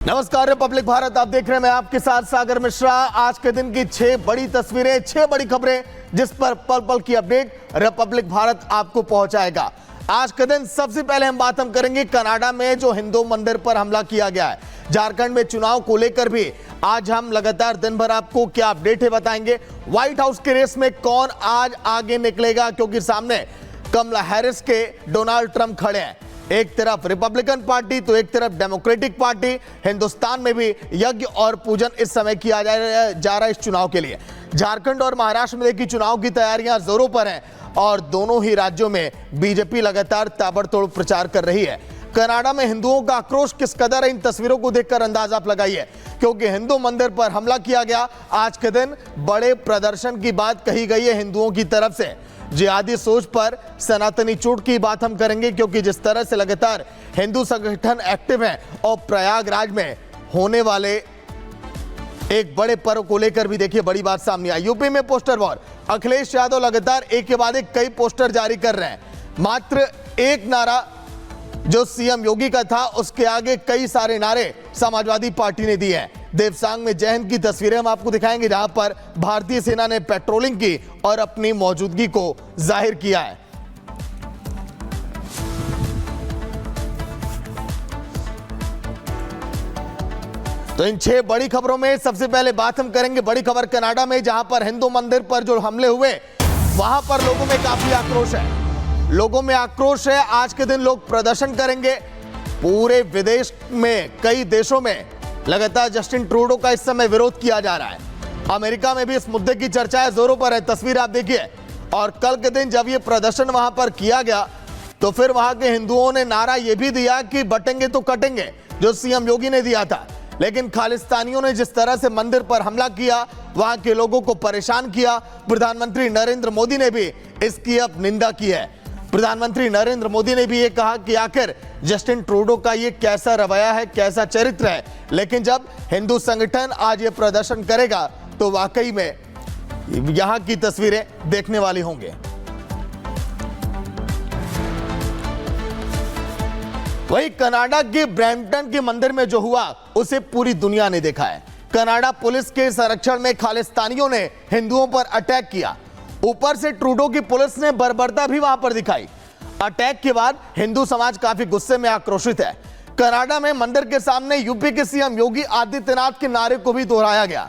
नमस्कार, रिपब्लिक भारत आप देख रहे हैं, मैं आपके साथ सागर मिश्रा। आज के दिन की 6 बड़ी तस्वीरें, 6 बड़ी खबरें, जिस पर पल पल की अपडेट रिपब्लिक भारत आपको पहुंचाएगा। आज के दिन सबसे पहले हम करेंगे कनाडा में जो हिंदू मंदिर पर हमला किया गया है। झारखंड में चुनाव को लेकर भी आज हम लगातार दिन भर आपको क्या अपडेट है बताएंगे। व्हाइट हाउस के रेस में कौन आज आगे निकलेगा, क्योंकि सामने कमला हैरिस के डोनाल्ड ट्रंप खड़े हैं। एक तरफ रिपब्लिकन पार्टी तो एक तरफ डेमोक्रेटिक पार्टी। हिंदुस्तान में भी यज्ञ और पूजन इस समय किया जा रहा है इस चुनाव के लिए। झारखंड और महाराष्ट्र में देखिए चुनाव की तैयारियां जोरों पर हैं और दोनों ही राज्यों में बीजेपी लगातार ताबड़तोड़ प्रचार कर रही है। कनाडा में हिंदुओं का आक्रोश किस कदर है, इन तस्वीरों को देखकर अंदाजा आप लगाइए, क्योंकि हिंदू मंदिर पर हमला किया गया। आज के दिन बड़े प्रदर्शन की बात कही गई है हिंदुओं की तरफ से। जिहादी सोच पर सनातनी चोट की बात हम करेंगे, क्योंकि जिस तरह से लगातार हिंदू संगठन एक्टिव हैं और प्रयागराज में होने वाले एक बड़े पर्व को लेकर भी देखिए बड़ी बात सामने आई। यूपी में पोस्टर वॉर, अखिलेश यादव लगातार एक के बाद एक कई पोस्टर जारी कर रहे हैं। मात्र एक नारा जो सीएम योगी का था, उसके आगे कई सारे नारे समाजवादी पार्टी ने दिए हैं। देवसांग में जय हिंद की तस्वीरें हम आपको दिखाएंगे, जहां पर भारतीय सेना ने पेट्रोलिंग की और अपनी मौजूदगी को जाहिर किया है। तो इन 6 बड़ी खबरों में सबसे पहले बात हम करेंगे बड़ी खबर कनाडा में, जहां पर हिंदू मंदिर पर जो हमले हुए वहां पर लोगों में काफी आक्रोश है। लोगों में आक्रोश है। आज के दिन लोग प्रदर्शन करेंगे। पूरे विदेश में कई देशों में लगातार जस्टिन ट्रूडो का इस समय विरोध किया जा रहा है। अमेरिका में भी इस मुद्दे की चर्चाएं जोरों पर है। तस्वीर आप देखिए। और कल के दिन जब ये प्रदर्शन वहां पर किया गया तो फिर वहां के हिंदुओं ने नारा यह भी दिया कि बटेंगे तो कटेंगे, जो सीएम योगी ने दिया था। लेकिन खालिस्तानियों ने जिस तरह से मंदिर पर हमला किया, वहां के लोगों को परेशान किया, प्रधानमंत्री नरेंद्र मोदी ने भी इसकी अब निंदा की है। प्रधानमंत्री नरेंद्र मोदी ने भी ये कहा कि आखिर जस्टिन ट्रूडो का ये कैसा रवैया है, कैसा चरित्र है। लेकिन जब हिंदू संगठन आज ये प्रदर्शन करेगा तो वाकई में यहां की तस्वीरें देखने वाली होंगे। वही कनाडा के ब्रैम्पटन के मंदिर में जो हुआ उसे पूरी दुनिया ने देखा है। कनाडा पुलिस के संरक्षण में खालिस्तानियों ने हिंदुओं पर अटैक किया। ऊपर से ट्रूडो की पुलिस ने बर्बरता भी वहां पर दिखाई। अटैक के बाद हिंदू समाज काफी गुस्से में आक्रोशित है। कनाडा में मंदिर के सामने यूपी के सीएम योगी आदित्यनाथ के नारे को भी दोहराया गया।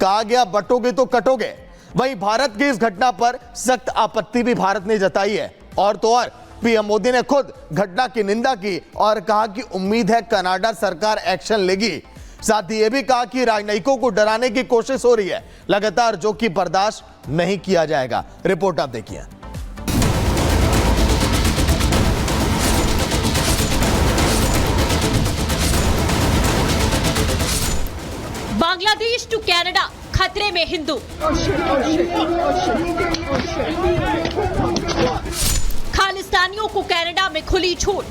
कहा गया बटोगे तो कटोगे। वहीं भारत की इस घटना पर सख्त आपत्ति भी भारत ने जताई है। और तो और पीएम मोदी ने खुद घटना की निंदा की और कहा कि उम्मीद है कनाडा सरकार एक्शन लेगी। साथ ही यह भी कहा कि राजनयिकों को डराने की कोशिश हो रही है लगातार, जो कि बर्दाश्त नहीं किया जाएगा। रिपोर्ट आप देखिए। बांग्लादेश टू कनाडा, खतरे में हिंदू। खालिस्तानियों को कनाडा में खुली छूट।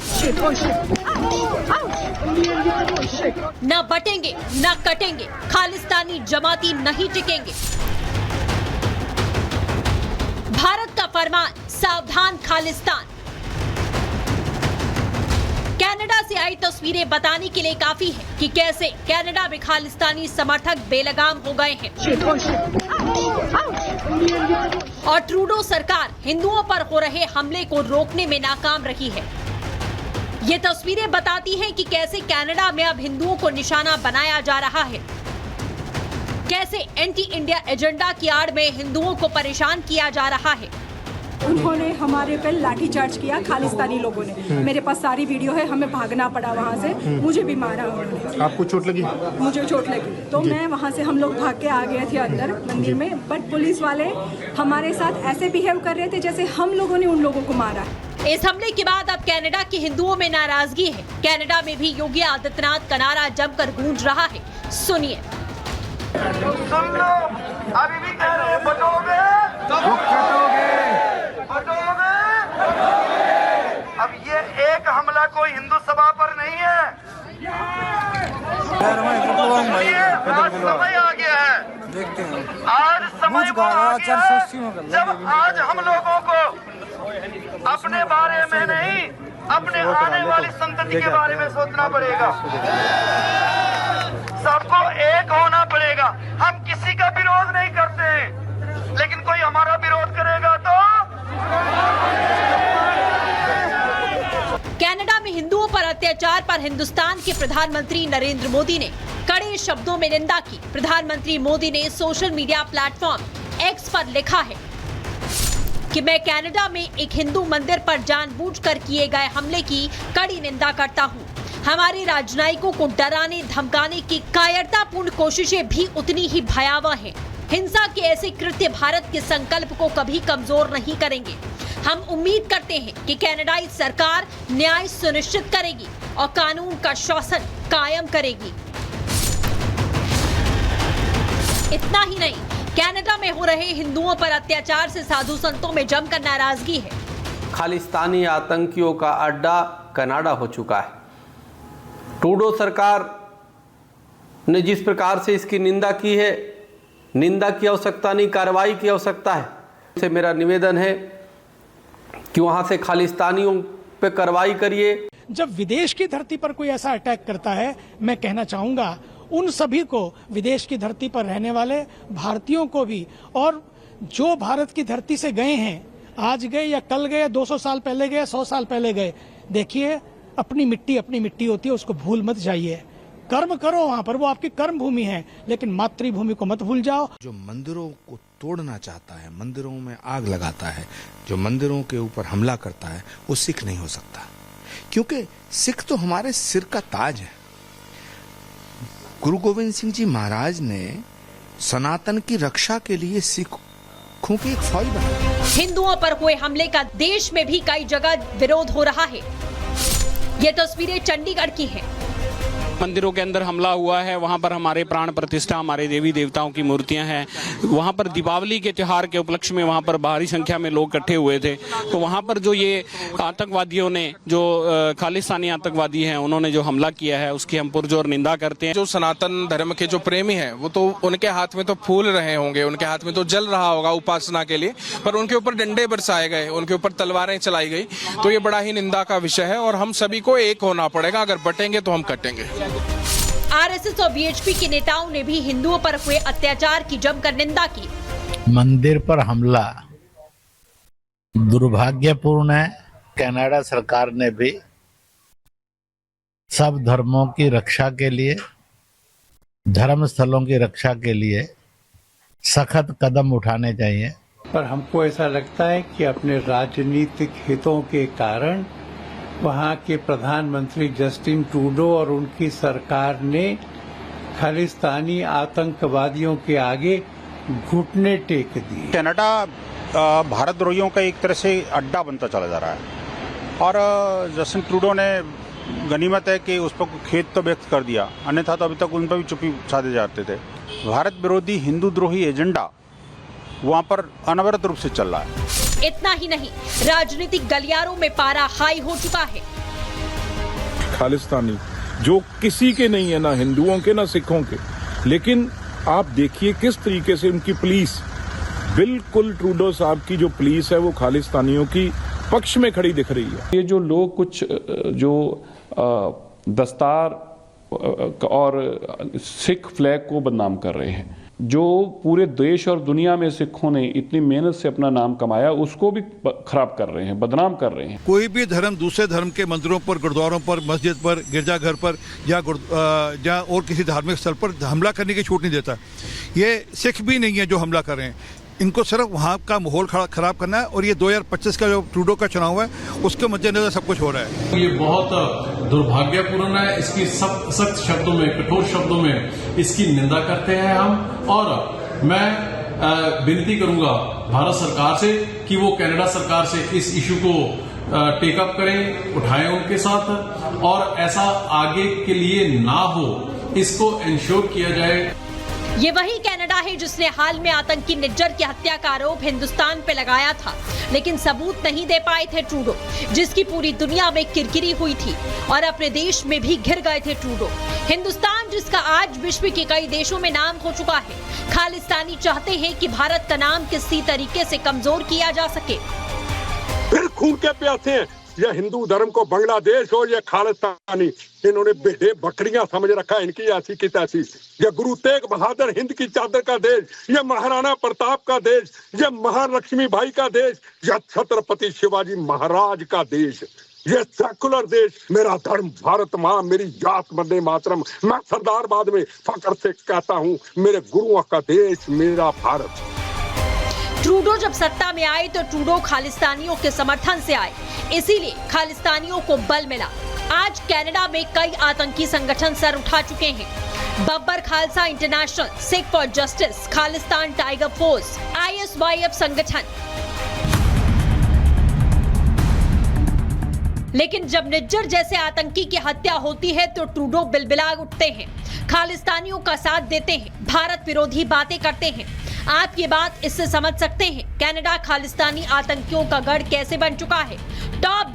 न बटेंगे न कटेंगे, खालिस्तानी जमाती नहीं टिकेंगे। भारत का फरमान, सावधान खालिस्तान। कनाडा से आई तस्वीरें बताने के लिए काफी है कि कैसे कनाडा में खालिस्तानी समर्थक बेलगाम हो गए हैं और ट्रूडो सरकार हिंदुओं पर हो रहे हमले को रोकने में नाकाम रही है। ये तस्वीरें बताती हैं कि कैसे कनाडा में अब हिंदुओं को निशाना बनाया जा रहा है, कैसे एंटी इंडिया एजेंडा की आड़ में हिंदुओं को परेशान किया जा रहा है। उन्होंने हमारे पे लाठीचार्ज किया, खालिस्तानी लोगों ने। मेरे पास सारी वीडियो है, हमें भागना पड़ा वहाँ से। मुझे भी मारा उन्होंने। आपको चोट लगी? मुझे चोट लगी तो मैं वहाँ से, हम लोग भाग के आ गए थे अंदर मंदिर में। बट पुलिस वाले हमारे साथ ऐसे बिहेव कर रहे थे जैसे हम लोगों ने उन लोगों को मारा। इस हमले के बाद अब कनाडा के हिंदुओं में नाराजगी है। कनाडा में भी योगी आदित्यनाथ का नारा जमकर गूंज रहा है। सुनिए। सुन लो, अभी भी कह रहे हैं बटोगे तो कटोगे, बटोगे। अब ये एक हमला कोई हिंदू सभा पर नहीं है। आज समय आ गया है, आज समय वो आ गया है जब आज हम लोगों को अपने बारे में नहीं, अपने आने वाली संतति के बारे में सोचना पड़ेगा। अत्याचार पर हिंदुस्तान के प्रधानमंत्री नरेंद्र मोदी ने कड़े शब्दों में निंदा की। प्रधानमंत्री मोदी ने सोशल मीडिया प्लेटफॉर्म एक्स पर लिखा है कि मैं कनाडा में एक हिंदू मंदिर पर जानबूझकर किए गए हमले की कड़ी निंदा करता हूं। हमारे राजनयिकों को डराने धमकाने की कायरतापूर्ण कोशिशें भी उतनी ही भयावह हैं। हिंसा के ऐसे कृत्य भारत के संकल्प को कभी कमजोर नहीं करेंगे। हम उम्मीद करते हैं कि कनाडाई सरकार न्याय सुनिश्चित करेगी और कानून का शासन कायम करेगी। इतना ही नहीं, कनाडा में हो रहे हिंदुओं पर अत्याचार से साधु संतों में जमकर नाराजगी है। खालिस्तानी आतंकियों का अड्डा कनाडा हो चुका है। ट्रूडो सरकार ने जिस प्रकार से इसकी निंदा की है, निंदा की आवश्यकता नहीं, कार्रवाई की आवश्यकता है। से मेरा निवेदन है कि वहां से खालिस्तानियों पे कार्रवाई करिए। जब विदेश की धरती पर कोई ऐसा अटैक करता है, मैं कहना चाहूंगा उन सभी को, विदेश की धरती पर रहने वाले भारतीयों को भी, और जो भारत की धरती से गए हैं, आज गए या कल गए, 200 साल पहले गए, 100 साल पहले गए, देखिए अपनी मिट्टी होती है, उसको भूल मत जाइए। कर्म करो वहां पर, वो आपकी कर्म भूमि है, लेकिन मातृभूमि को मत भूल जाओ। जो मंदिरों को तोड़ना चाहता है, मंदिरों में आग लगाता है, जो मंदिरों के ऊपर हमला करता है, वो सिख नहीं हो सकता, क्योंकि सिख तो हमारे सिर का ताज है। गुरु गोविंद सिंह जी महाराज ने सनातन की रक्षा के लिए सिखों की एक फौज बनाई। हिंदुओं पर हुए हमले का देश में भी कई जगह विरोध हो रहा है। ये तस्वीरें चंडीगढ़ की हैं। मंदिरों के अंदर हमला हुआ है, वहां पर हमारे प्राण प्रतिष्ठा, हमारे देवी देवताओं की मूर्तियां हैं। वहां पर दीपावली के त्योहार के उपलक्ष्य में वहां पर भारी संख्या में लोग इकट्ठे हुए थे। तो वहां पर जो ये आतंकवादियों ने, जो खालिस्तानी आतंकवादी हैं, उन्होंने जो हमला किया है, उसकी हम पुरजोर निंदा करते हैं। जो सनातन धर्म के जो प्रेमी हैं, वो तो उनके हाथ में तो फूल रहे होंगे, उनके हाथ में तो जल रहा होगा उपासना के लिए, पर उनके ऊपर डंडे बरसाए गए, उनके ऊपर तलवारें चलाई गई। तो ये बड़ा ही निंदा का विषय है और हम सभी को एक होना पड़ेगा। अगर बटेंगे तो हम कटेंगे। आरएसएस और बीएचपी के नेताओं ने भी हिंदुओं पर हुए अत्याचार की जमकर निंदा की। मंदिर पर हमला दुर्भाग्यपूर्ण है। कनाडा सरकार ने भी सब धर्मों की रक्षा के लिए, धर्म स्थलों की रक्षा के लिए सख्त कदम उठाने चाहिए। पर हमको ऐसा लगता है कि अपने राजनीतिक हितों के कारण वहाँ के प्रधानमंत्री जस्टिन ट्रूडो और उनकी सरकार ने खालिस्तानी आतंकवादियों के आगे घुटने टेक दिए। कनाडा भारतद्रोहियों का एक तरह से अड्डा बनता चला जा रहा है और जस्टिन ट्रूडो ने, गनीमत है कि उस पर खेद तो व्यक्त कर दिया, अन्यथा तो अभी तक उन पर भी चुप्पी साधे जाते थे। भारत विरोधी हिंदू द्रोही एजेंडा वहाँ पर अनवरत रूप से चल रहा है। इतना ही नहीं, राजनीतिक गलियारों में पारा हाई हो चुका है। खालिस्तानी जो किसी के नहीं है, ना हिंदुओं के ना सिखों के, लेकिन आप देखिए किस तरीके से उनकी पुलिस, बिल्कुल ट्रूडो साहब की जो पुलिस है वो खालिस्तानियों की पक्ष में खड़ी दिख रही है। ये जो लोग कुछ जो दस्तार और सिख फ्लैग को बदनाम कर रहे हैं, जो पूरे देश और दुनिया में सिखों ने इतनी मेहनत से अपना नाम कमाया, उसको भी खराब कर रहे हैं, बदनाम कर रहे हैं। कोई भी धर्म दूसरे धर्म के मंदिरों पर, गुरुद्वारों पर, मस्जिद पर, गिरजाघर पर या और किसी धार्मिक स्थल पर हमला करने की छूट नहीं देता। ये सिख भी नहीं है जो हमला कर रहे हैं, इनको सिर्फ वहाँ का माहौल खराब करना है। और ये 2025 का जो ट्रूडो का चुनाव है, उसके मद्देनजर सब कुछ हो रहा है। ये बहुत दुर्भाग्यपूर्ण है। इसकी सख्त शब्दों में, कठोर शब्दों में इसकी निंदा करते हैं हम। और मैं विनती करूंगा भारत सरकार से कि वो कनाडा सरकार से इस इशू को टेकअप करें, उठाएं उनके साथ, और ऐसा आगे के लिए ना हो, इसको इंश्योर किया जाए। ये वही कनाडा है जिसने हाल में आतंकी निज्जर की हत्या का आरोप हिंदुस्तान पे लगाया था, लेकिन सबूत नहीं दे पाए थे ट्रूडो, जिसकी पूरी दुनिया में किरकिरी हुई थी और अपने देश में भी घिर गए थे ट्रूडो। हिंदुस्तान, जिसका आज विश्व के कई देशों में नाम हो चुका है, खालिस्तानी चाहते हैं कि भारत का नाम किसी तरीके से कमजोर किया जा सके। फिर खून के प्यासे हैं, या हिंदू धर्म को बांग्लादेश हो या खालिस्तानी, इन्होंने भेड़े बकरियां समझ रखा है, इनकी ऐसी की तैसी। या गुरु तेग बहादुर हिंद की चादर का देश, या महाराणा प्रताप का देश, या महालक्ष्मी बाई का देश, या छत्रपति शिवाजी महाराज का देश, ये सेकुलर देश, मेरा धर्म भारत माँ, मेरी जात वंदे मातरम। मैं सरदारबाद में फख्र से कहता हूँ, मेरे गुरुओं का देश मेरा भारत। ट्रूडो जब सत्ता में आए तो ट्रूडो खालिस्तानियों के समर्थन से आए, इसीलिए खालिस्तानियों को बल मिला। आज कनाडा में कई आतंकी संगठन सर उठा चुके हैं। Babbar Khalsa international, Sikh for justice, Khalistan tiger force, ISYF संगठन। लेकिन जब निज्जर जैसे आतंकी की हत्या होती है तो ट्रूडो बिलबिला उठते हैं, खालिस्तानियों का साथ देते हैं, भारत विरोधी बातें करते हैं। आप ये बात इससे समझ सकते हैं कनाडा खालिस्तानी आतंकियों का गढ़ कैसे बन चुका है। टॉप